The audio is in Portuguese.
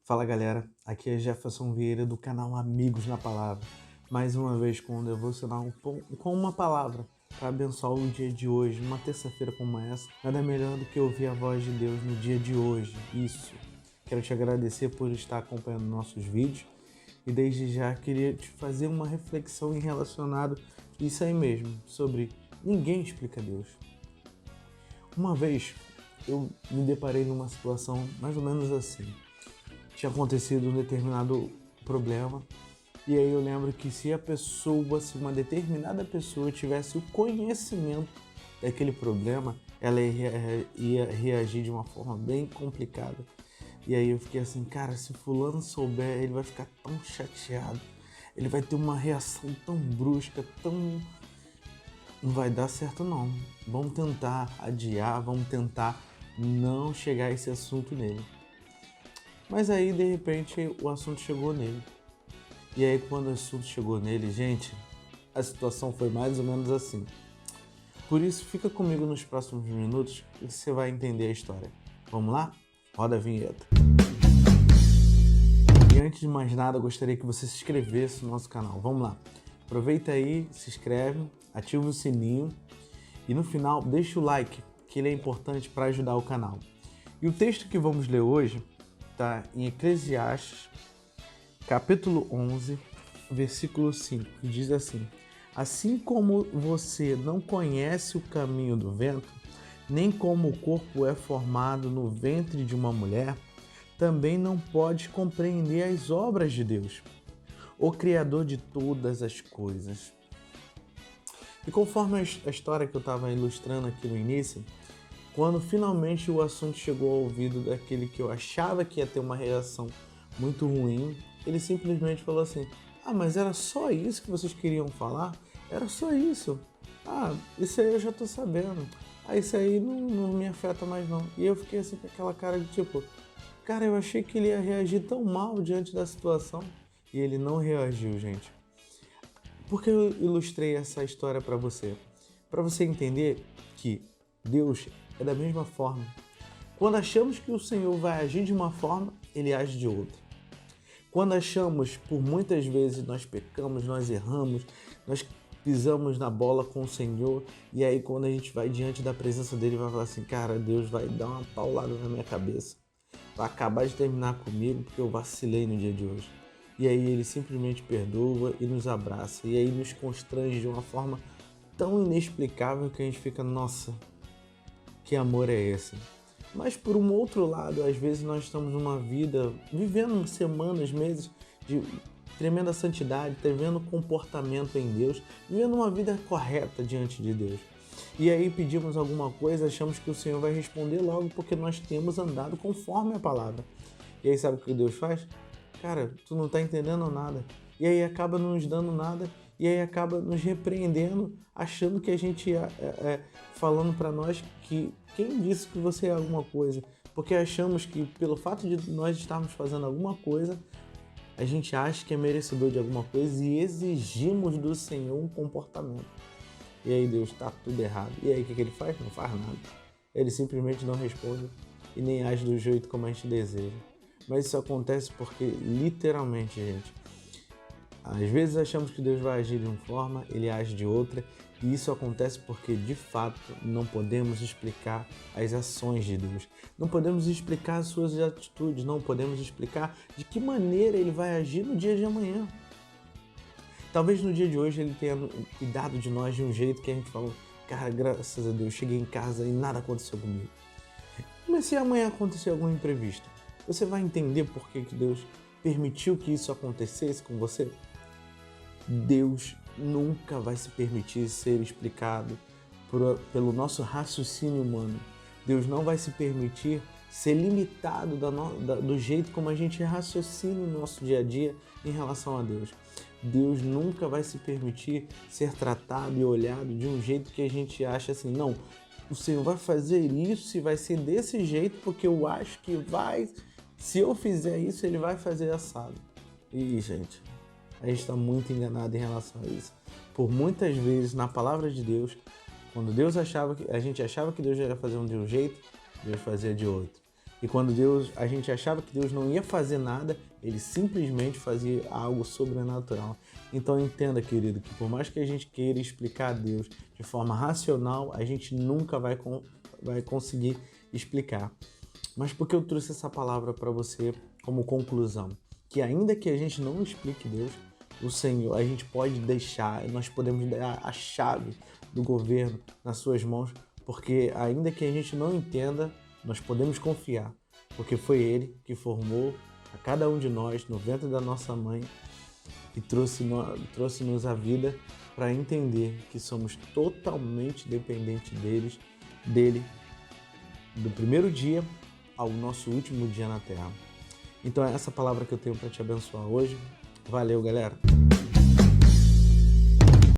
Fala galera, aqui é Jefferson Vieira do canal Amigos na Palavra. Mais uma vez com um devocional com uma palavra para abençoar o dia de hoje, numa terça-feira como essa. Nada melhor do que ouvir a voz de Deus no dia de hoje. Isso. Quero te agradecer por estar acompanhando nossos vídeos e desde já queria te fazer uma reflexão em relacionado a isso aí mesmo, sobre ninguém explica Deus. Uma vez eu me deparei numa situação mais ou menos assim. Tinha acontecido um determinado problema e aí eu lembro que se uma determinada pessoa tivesse o conhecimento daquele problema, ela ia reagir de uma forma bem complicada. E aí eu fiquei assim, cara, se fulano souber, ele vai ficar tão chateado, ele vai ter uma reação tão brusca, não vai dar certo não. Vamos tentar adiar, vamos tentar não chegar a esse assunto nele. Mas aí, de repente, o assunto chegou nele. E aí, quando o assunto chegou nele, gente, a situação foi mais ou menos assim. Por isso, fica comigo nos próximos minutos e você vai entender a história. Vamos lá? Roda a vinheta. E antes de mais nada, eu gostaria que você se inscrevesse no nosso canal. Vamos lá. Aproveita aí, se inscreve, ativa o sininho e no final deixa o like, que ele é importante para ajudar o canal. E o texto que vamos ler hoje está em Eclesiastes, capítulo 11, versículo 5, que diz assim: assim como você não conhece o caminho do vento, nem como o corpo é formado no ventre de uma mulher, também não pode compreender as obras de Deus, o Criador de todas as coisas. E conforme a história que eu estava ilustrando aqui no início, quando finalmente o assunto chegou ao ouvido daquele que eu achava que ia ter uma reação muito ruim, ele simplesmente falou assim: ah, mas era só isso que vocês queriam falar? Era só isso. Ah, isso aí eu já tô sabendo. Ah, isso aí não me afeta mais não. E eu fiquei assim com aquela cara de tipo, cara, eu achei que ele ia reagir tão mal diante da situação. E ele não reagiu, gente. Por que eu ilustrei essa história para você? Para você entender que Deus é da mesma forma. Quando achamos que o Senhor vai agir de uma forma, Ele age de outra. Quando achamos, por muitas vezes nós pecamos, nós erramos, nós pisamos na bola com o Senhor, e aí quando a gente vai diante da presença dele, vai falar assim, cara, Deus vai dar uma paulada na minha cabeça. Vai acabar de terminar comigo porque eu vacilei no dia de hoje. E aí ele simplesmente perdoa e nos abraça. E aí nos constrange de uma forma tão inexplicável que a gente fica, nossa, que amor é esse? Mas por um outro lado, às vezes nós estamos numa vida, vivendo semanas, meses de tremenda santidade, vivendo comportamento em Deus, vivendo uma vida correta diante de Deus. E aí pedimos alguma coisa, achamos que o Senhor vai responder logo porque nós temos andado conforme a palavra. E aí sabe o que Deus faz? Cara, tu não tá entendendo nada. E aí acaba não nos dando nada, e aí acaba nos repreendendo, achando que a gente falando para nós que quem disse que você é alguma coisa, porque achamos que pelo fato de nós estarmos fazendo alguma coisa, a gente acha que é merecedor de alguma coisa e exigimos do Senhor um comportamento. E aí Deus tá tudo errado. E aí o que ele faz? Não faz nada. Ele simplesmente não responde e nem age do jeito como a gente deseja. Mas isso acontece porque, literalmente, gente, às vezes achamos que Deus vai agir de uma forma, ele age de outra, e isso acontece porque, de fato, não podemos explicar as ações de Deus. Não podemos explicar as suas atitudes, não podemos explicar de que maneira ele vai agir no dia de amanhã. Talvez no dia de hoje ele tenha cuidado de nós de um jeito que a gente falou, cara, graças a Deus, cheguei em casa e nada aconteceu comigo. Mas se amanhã acontecer algum imprevisto, você vai entender por que Deus permitiu que isso acontecesse com você? Deus nunca vai se permitir ser explicado pelo nosso raciocínio humano. Deus não vai se permitir ser limitado do jeito como a gente raciocina no nosso dia a dia em relação a Deus. Deus nunca vai se permitir ser tratado e olhado de um jeito que a gente acha assim, não, o Senhor vai fazer isso e vai ser desse jeito porque eu acho que vai, se eu fizer isso, ele vai fazer assado. E, gente, a gente está muito enganado em relação a isso. Por muitas vezes, na palavra de Deus, quando a gente achava que Deus ia fazer de um jeito, Deus fazia de outro. E quando a gente achava que Deus não ia fazer nada, Ele simplesmente fazia algo sobrenatural. Então entenda, querido, que por mais que a gente queira explicar a Deus de forma racional, a gente nunca vai conseguir explicar. Mas por que eu trouxe essa palavra para você como conclusão? Que ainda que a gente não explique Deus, o Senhor, a gente pode deixar, nós podemos dar a chave do governo nas suas mãos, porque ainda que a gente não entenda, nós podemos confiar, porque foi Ele que formou a cada um de nós no ventre da nossa mãe e trouxe-nos a vida para entender que somos totalmente dependentes dele, do primeiro dia ao nosso último dia na Terra. Então é essa palavra que eu tenho para te abençoar hoje. Valeu, galera!